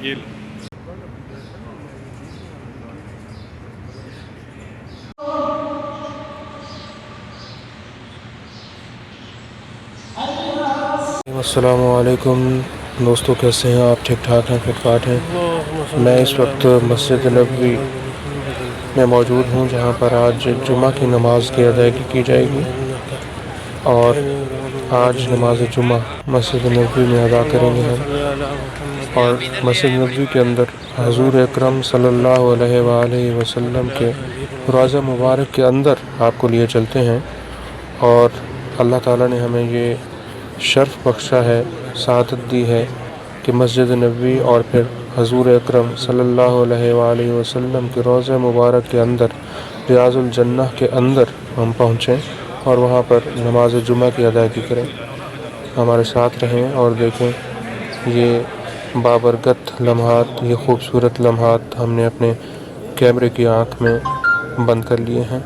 یہ لو۔ السلام علیکم دوستو، کیسے ہیں آپ؟ ٹھیک ٹھاک ہیں، فٹ فاٹ ہیں؟ میں اس وقت مسجد نبوی میں موجود ہوں، جہاں پر آج جمعہ کی نماز کی ادائیگی کی جائے گی، اور آج نماز جمعہ مسجد نبوی میں ادا کریں گے ہم۔ اور مسجد نبوی کے اندر حضور اکرم صلی اللہ علیہ وآلہ وسلم کے روضہ مبارک کے اندر آپ کو لیے چلتے ہیں، اور اللہ تعالیٰ نے ہمیں یہ شرف بخشا ہے، سعادت دی ہے کہ مسجد نبوی اور پھر حضور اکرم صلی اللہ علیہ وآلہ وسلم کے روضہ مبارک کے اندر، ریاض الجنہ کے اندر ہم پہنچیں اور وہاں پر نماز جمعہ کی ادائیگی کریں۔ ہمارے ساتھ رہیں اور دیکھیں یہ بابرکت لمحات، یہ خوبصورت لمحات ہم نے اپنے کیمرے کی آنکھ میں بند کر لیے ہیں۔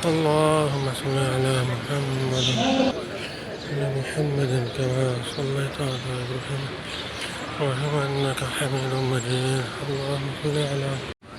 اللهم صل على محمد محمد كما صليت على إبراهيم وهو إنك حميد مجيد. اللهم صل على محمد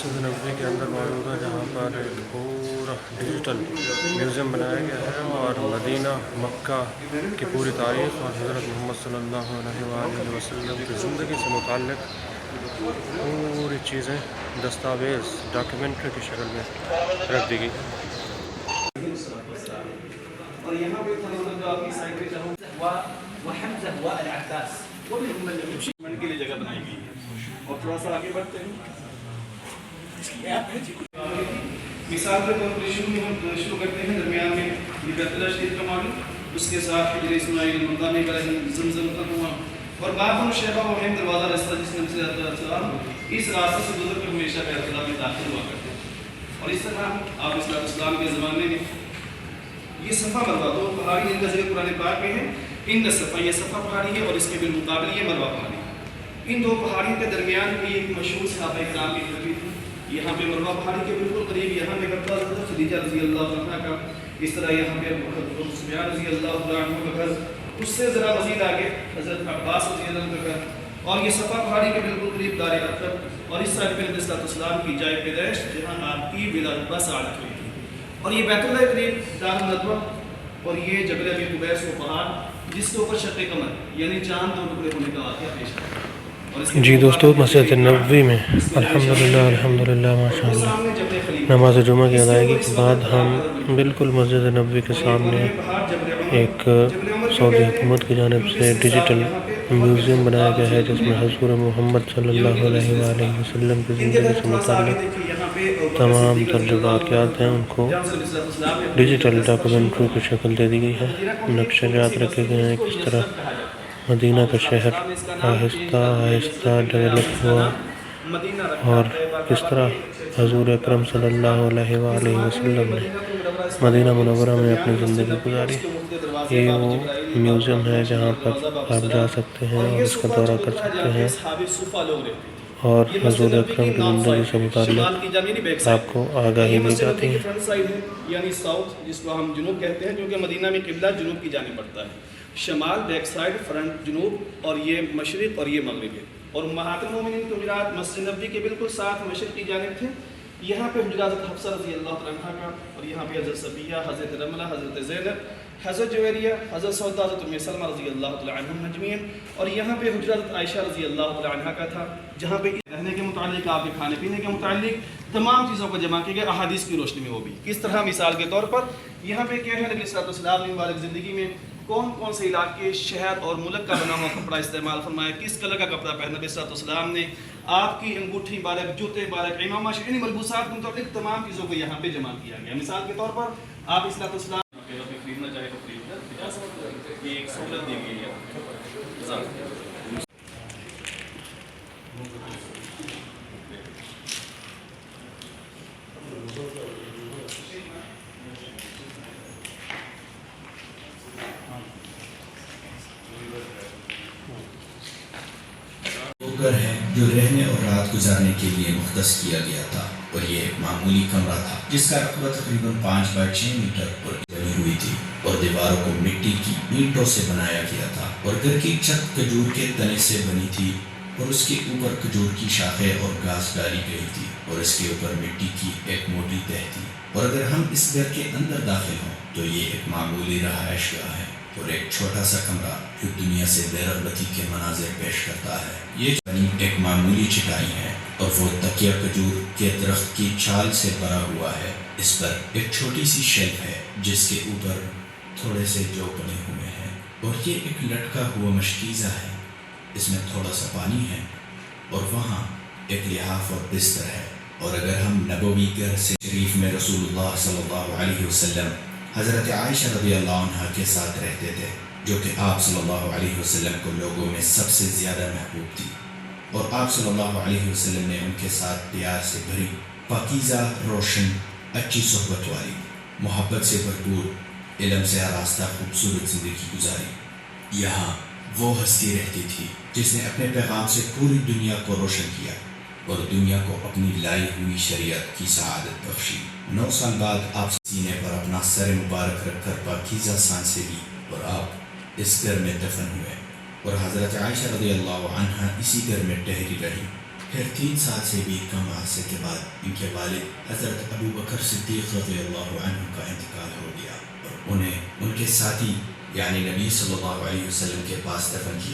مسجد نبوی کے اندر موجود ہے جہاں پر ایک پورا ڈیجیٹل میوزیم بنایا گیا ہے اور مدینہ مکہ کی پوری تاریخ اور حضرت محمد صلی اللہ علیہ وآلہ وسلم کی زندگی سے متعلق پوری چیزیں دستاویز ڈاکیومنٹری کی شکل میں رکھ دی گئی. اور یہاں پہ آپ کی سائڈ پہ چاہوں وحمزہ والعباس وہ بھی منٹ کے لیے جگہ بنائی گئی ہے. اور تھوڑا سا آگے بڑھتے ہیں. مثال کے طور پر شروع کرتے ہیں درمیان میں یہ بیت اللہ شریف کا ماڈل اس کے ساتھ حجر اسماعیل مقام ابراہیم زمزم کا کنواں اور باب الشیبہ و ہند دروازہ راستہ جس نے صلی اللہ علیہ وسلم اس راستے سے گزر کر ہمیشہ بیت اللہ میں داخل ہوا کرتے ہیں. اور اس طرح آپ صلی اللہ علیہ وسلم کے زمانے میں یہ صفا مروہ دو پہاڑی جن کا ذکر قرآن پاک میں ہے. ان صفا یہ صفا پہاڑی ہے اور اس کے بالمقابل یہ مروہ پہاڑی ہے. ان دو پہاڑیوں کے درمیان بھی ایک مشہور صحابہ کرام کی تقریر تھی. یہاں پہ مروہ پہاڑی کے بالکل قریب یہاں پہ حضرت خدیجہ رضی اللہ عنہا کا, اس طرح یہاں پہ حضرت سفیان رضی اللہ عنہ کا گھر, اس سے ذرا مزید آگے حضرت عباس رضی اللہ عنہ کا گھر, اور یہ صفا پہاڑی کے بالکل قریب دار ارقم اور اس سائڈ پہ نبی صلی اللہ علیہ وسلم کی جائے پیدائش جہاں آپ کی ولادت بسعادت ہوئی تھی. اور یہ بیت اللہ قریب دار الندوہ اور یہ جبل ابی قبیس وہ پہاڑ جس کے اوپر شق قمر یعنی چاند دو ٹکڑے ہونے کا واقعہ پیش ہے. جی دوستو, مسجد نبوی میں الحمدللہ ماشاءاللہ نماز جمعہ کی ادائیگی کے بعد ہم بالکل مسجد نبوی کے سامنے ایک سعودی حکومت کی جانب سے ڈیجیٹل میوزیم بنایا گیا ہے جس میں حضور محمد صلی اللہ علیہ وآلہ وسلم کی زندگی سے متعلق تمام واقعات ہیں ان کو ڈیجیٹل ڈاکیومنٹری کی شکل دے دی گئی ہے. نقشے جات رکھے گئے ہیں کس طرح مدینہ کا شہر آہستہ آہستہ ڈیولپ ہوا اور کس طرح حضور اکرم صلی اللہ علیہ وآلہ وسلم نے مدینہ منورہ میں اپنی زندگی گزاری. یہ وہ میوزیم ہے جہاں پر آپ جا سکتے ہیں اور اس کا دورہ کر سکتے ہیں اور حضور اکرم کی زندگی سے متعلق آپ کو آگاہی دی جاتی ہے. یعنی ساؤتھ جس کو ہم جنوب کہتے ہیں کیونکہ مدینہ میں قبلہ جنوب کی جانب پڑتا ہے, شمال بیک سائڈ فرنٹ جنوب اور یہ مشرق اور یہ مغرب ہے. اور امہات المومنین کے حجرات مسجد نبوی کے بالکل ساتھ مشرق کی جانب تھے. یہاں پہ حجرات حفصہ رضی اللہ عنہا کا اور یہاں پہ حضرت صفیہ, حضرت رملہ, حضرت زینب, حضرت جویریہ, حضرت سودا, حضرت ام سلمہ رضی اللہ عنہم اجمعین. اور یہاں پہ حجرات عائشہ رضی اللہ عنہا کا تھا جہاں پہ رہنے کے متعلق, آپ کے کھانے پینے کے متعلق تمام چیزوں کو جمع کیا گیا احادیث کی روشنی میں. وہ بھی کس طرح مثال کے طور پر یہاں پہ کیا ہے نبی صلی اللہ علیہ وسلم نے مبارک زندگی میں کون کون سے علاقے, شہر اور ملک کا بنا ہوا کپڑا استعمال فرمایا, کس کلر کا کپڑا پہنا نبی صلی اللہ علیہ وسلم نے, آپ کی انگوٹھی مبارک, جوتے مبارک, امامہ, یعنی ملبوسات کے متعلق تمام چیزوں کو یہاں پہ جمع کیا گیا. مثال کے طور پر آپ اس صلی اللہ علیہ وسلم خریدنا چاہے تو خرید کر یہ ایک سہولت دی گئی ہے. ہے جو رہنے اور رات گزارنے کے لیے مختص کیا گیا تھا اور یہ ایک معمولی کمرہ تھا جس کا رقبہ تقریباً 5 بائی 6 میٹر پر بنی ہوئی تھی اور دیواروں کو مٹی کی اینٹوں سے بنایا گیا تھا اور گھر کی چھت کھجور کے تنے سے بنی تھی اور اس کے اوپر کھجور کی شاخیں اور گھاس ڈالی گئی تھی اور اس کے اوپر مٹی کی ایک موٹی تہ تھی. اور اگر ہم اس گھر کے اندر داخل ہوں تو یہ ایک معمولی رہائش گاہ ہے اور ایک چھوٹا سا کمرہ جو دنیا سے بے رغبتی کے مناظر پیش کرتا ہے. یہ ایک معمولی چٹائی ہے اور وہ تکیہ کھجور کے درخت کی چھال سے بھرا ہوا ہے. اس پر ایک چھوٹی سی شیلف ہے جس کے اوپر تھوڑے سے جو بنے ہوئے ہیں اور یہ ایک لٹکا ہوا مشکیزہ ہے. اس میں تھوڑا سا پانی ہے اور وہاں ایک لحاف اور بستر ہے. اور اگر ہم نبوی گھر سے شریف میں رسول اللہ صلی اللہ علیہ وسلم حضرت عائشہ رضی اللہ عنہ کے ساتھ رہتے تھے جو کہ آپ صلی اللہ علیہ وسلم کو لوگوں میں سب سے زیادہ محبوب تھی اور آپ صلی اللہ علیہ وسلم نے ان کے ساتھ پیار سے بھری پاکیزہ روشن اچھی صحبت والی محبت سے بھرپور علم سے آراستہ خوبصورت زندگی گزاری. یہاں وہ ہستی رہتی تھی جس نے اپنے پیغام سے پوری دنیا کو روشن کیا اور دنیا کو اپنی لائی ہوئی شریعت کی سعادت بخشی. 9 سال بعد آپ سینے پر اپنا سر مبارک رکھ کر پاکیزہ سانسیں لی اور آپ اس گھر میں دفن ہوئے اور حضرت عائشہ رضی اللہ عنہ اسی گھر میں ٹہری رہی پھر 3 سال سے بھی کم عرصے کے بعد ان کے والد حضرت ابو بکر صدیق رضی اللہ عنہ کا انتقال ہو گیا اور انہیں ان کے ساتھی یعنی نبی صلی اللہ علیہ وسلم کے پاس دفن کیا